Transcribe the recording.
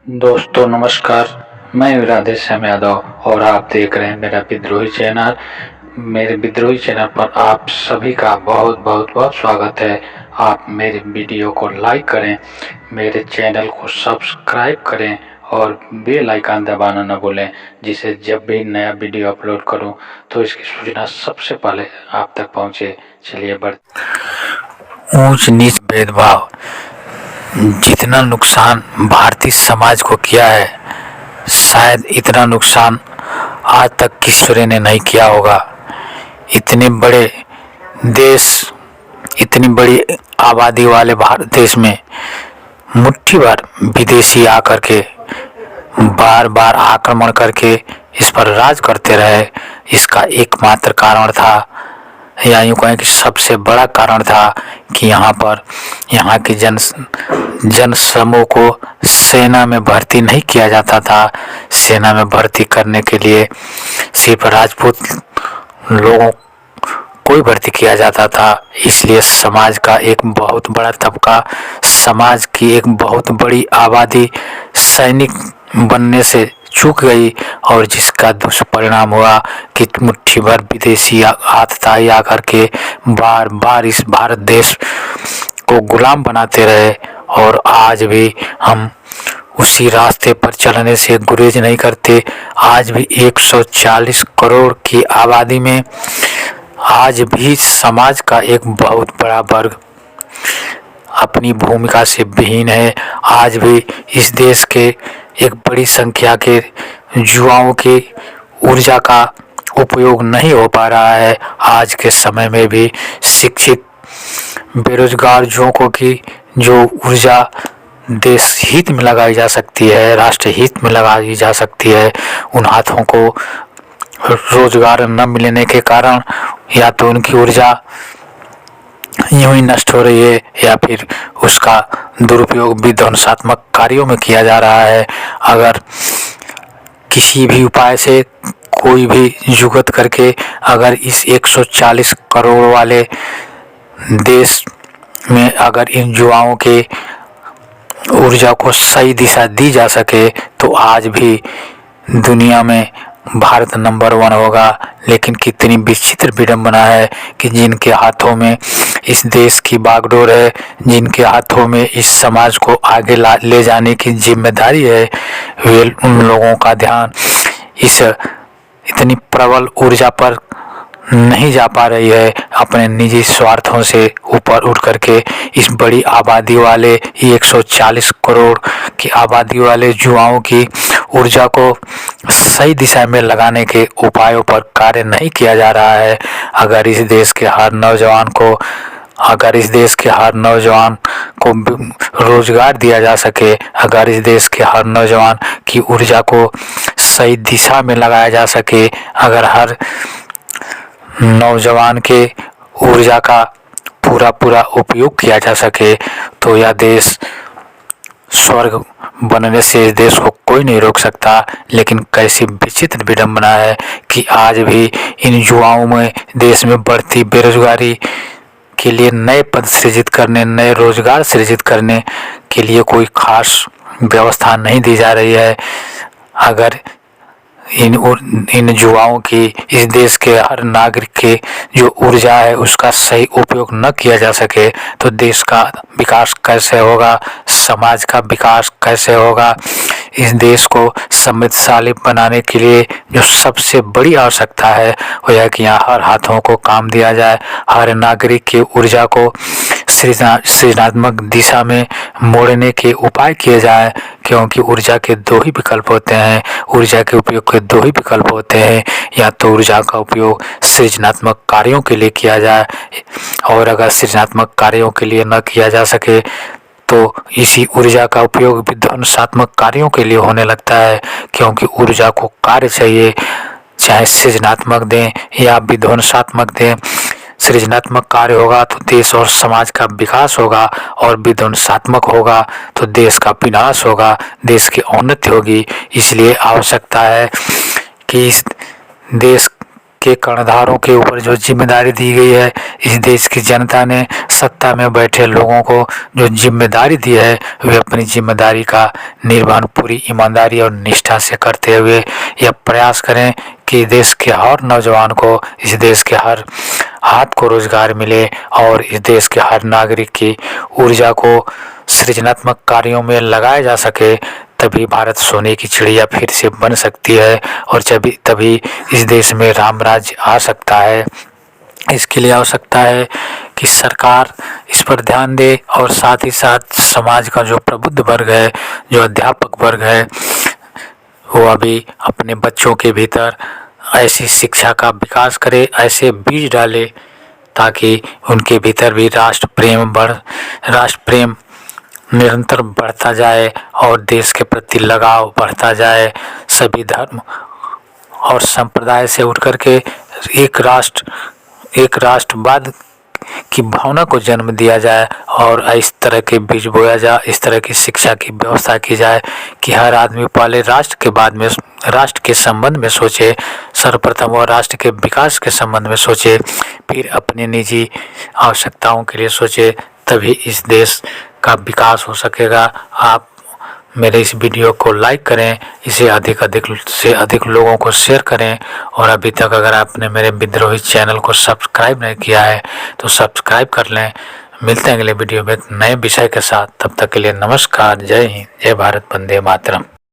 दोस्तों नमस्कार। मैं राधेश्याम यादव और आप देख रहे हैं मेरा विद्रोही चैनल। मेरे विद्रोही चैनल पर आप सभी का बहुत बहुत बहुत स्वागत है। आप मेरे वीडियो को लाइक करें, मेरे चैनल को सब्सक्राइब करें और बेल आइकन दबाना न भूलें, जिससे जब भी नया वीडियो अपलोड करूं तो इसकी सूचना सबसे पहले आप तक पहुंचे। चलिए ऊंच नीच भेदभाव जितना नुकसान भारतीय समाज को किया है, शायद इतना नुकसान आज तक किसी ने नहीं किया होगा। इतने बड़े देश, इतनी बड़ी आबादी वाले भारत देश में मुट्ठी भर विदेशी आकर के बार बार आक्रमण करके इस पर राज करते रहे। इसका एकमात्र कारण था, या यूँ कहें कि सबसे बड़ा कारण था, कि यहाँ के जन समूह को सेना में भर्ती नहीं किया जाता था। सेना में भर्ती करने के लिए सिर्फ राजपूत लोगों को ही भर्ती किया जाता था। इसलिए समाज का एक बहुत बड़ा तबका, समाज की एक बहुत बड़ी आबादी सैनिक बनने से चूक गई, और जिसका दुष्परिणाम हुआ कि मुट्ठी भर विदेशी आतताई आकर के बार बार इस भारत देश को गुलाम बनाते रहे। और आज भी हम उसी रास्ते पर चलने से गुरेज नहीं करते। आज भी 140 करोड़ की आबादी में आज भी समाज का एक बहुत बड़ा वर्ग अपनी भूमिका से विहीन है। आज भी इस देश के एक बड़ी संख्या के युवाओं की ऊर्जा का उपयोग नहीं हो पा रहा है। आज के समय में भी शिक्षित बेरोजगार युवकों की जो ऊर्जा देश हित में लगाई जा सकती है, राष्ट्र हित में लगाई जा सकती है, उन हाथों को रोजगार न मिलने के कारण या तो उनकी ऊर्जा यूं ही नष्ट हो रही है, या फिर उसका दुरुपयोग विध्वंसात्मक कार्यों में किया जा रहा है। अगर किसी भी उपाय से कोई भी जुगत करके अगर इस 140 करोड़ वाले देश में अगर इन युवाओं के ऊर्जा को सही दिशा दी जा सके तो आज भी दुनिया में भारत नंबर 1 होगा। लेकिन कितनी विचित्र विडंबना है कि जिनके हाथों में इस देश की बागडोर है, जिनके हाथों में इस समाज को आगे ले जाने की जिम्मेदारी है, वे उन लोगों का ध्यान इस इतनी प्रबल ऊर्जा पर नहीं जा पा रही है। अपने निजी स्वार्थों से ऊपर उठ करके इस बड़ी आबादी वाले 140 करोड़ की आबादी वाले युवाओं की ऊर्जा को सही दिशा में लगाने के उपायों पर कार्य नहीं किया जा रहा है। अगर इस देश के हर नौजवान को रोजगार दिया जा सके, अगर इस देश के हर नौजवान की ऊर्जा को सही दिशा में लगाया जा सके, अगर हर नौजवान के ऊर्जा का पूरा उपयोग किया जा सके, तो यह देश स्वर्ग बनने से इस देश को कोई नहीं रोक सकता। लेकिन कैसी विचित्र विडंबना है कि आज भी इन युवाओं में देश में बढ़ती बेरोजगारी के लिए नए पद सृजित करने, नए रोजगार सृजित करने के लिए कोई खास व्यवस्था नहीं दी जा रही है। अगर इन युवाओं की, इस देश के हर नागरिक के जो ऊर्जा है उसका सही उपयोग न किया जा सके तो देश का विकास कैसे होगा, समाज का विकास कैसे होगा। इस देश को समृद्धशाली बनाने के लिए जो सबसे बड़ी आवश्यकता है वह है कि यहाँ हर हाथों को काम दिया जाए, हर नागरिक की ऊर्जा को सृजनात्मक दिशा में मोड़ने के उपाय किए जाए। क्योंकि ऊर्जा के दो ही विकल्प होते हैं, ऊर्जा के उपयोग के दो ही विकल्प होते हैं, या तो ऊर्जा का उपयोग सृजनात्मक कार्यों के लिए किया जाए, और अगर सृजनात्मक कार्यों के लिए न किया जा सके तो इसी ऊर्जा का उपयोग विध्वंसात्मक कार्यों के लिए होने लगता है। क्योंकि ऊर्जा को कार्य चाहिए, चाहे सृजनात्मक दें या विध्वंसात्मक दें। सृजनात्मक कार्य होगा तो देश और समाज का विकास होगा, और विध्वंसात्मक होगा तो देश का विनाश होगा, देश की अवनति होगी। इसलिए आवश्यकता है कि इस देश के कर्णधारों के ऊपर जो जिम्मेदारी दी गई है, इस देश की जनता ने सत्ता में बैठे लोगों को जो जिम्मेदारी दी है, वे अपनी जिम्मेदारी का निर्वहन पूरी ईमानदारी और निष्ठा से करते हुए यह प्रयास करें कि देश के हर नौजवान को, इस देश के हर हाथ को रोजगार मिले और इस देश के हर नागरिक की ऊर्जा को सृजनात्मक कार्यों में लगाया जा सके। तभी भारत सोने की चिड़िया फिर से बन सकती है और तभी इस देश में राम राज्य आ सकता है। इसके लिए आवश्यकता है कि सरकार इस पर ध्यान दे और साथ ही साथ समाज का जो प्रबुद्ध वर्ग है, जो अध्यापक वर्ग है, वो अभी अपने बच्चों के भीतर ऐसी शिक्षा का विकास करे, ऐसे बीज डाले ताकि उनके भीतर भी राष्ट्र प्रेम निरंतर बढ़ता जाए और देश के प्रति लगाव बढ़ता जाए। सभी धर्म और संप्रदाय से उठ कर के एक राष्ट्रवाद की भावना को जन्म दिया जाए और इस तरह के बीज बोया जाए, इस तरह की शिक्षा की व्यवस्था की जाए कि हर आदमी पहले राष्ट्र के बाद में राष्ट्र के संबंध में सोचे, सर्वप्रथम वो राष्ट्र के विकास के संबंध में सोचे, फिर अपने निजी आवश्यकताओं के लिए सोचे, तभी इस देश का विकास हो सकेगा। आप मेरे इस वीडियो को लाइक करें, इसे अधिक से अधिक लोगों को शेयर करें और अभी तक अगर आपने मेरे विद्रोही चैनल को सब्सक्राइब नहीं किया है तो सब्सक्राइब कर लें। मिलते हैं अगले वीडियो में नए विषय के साथ, तब तक के लिए नमस्कार, जय हिंद, जय भारत, वंदे मातरम।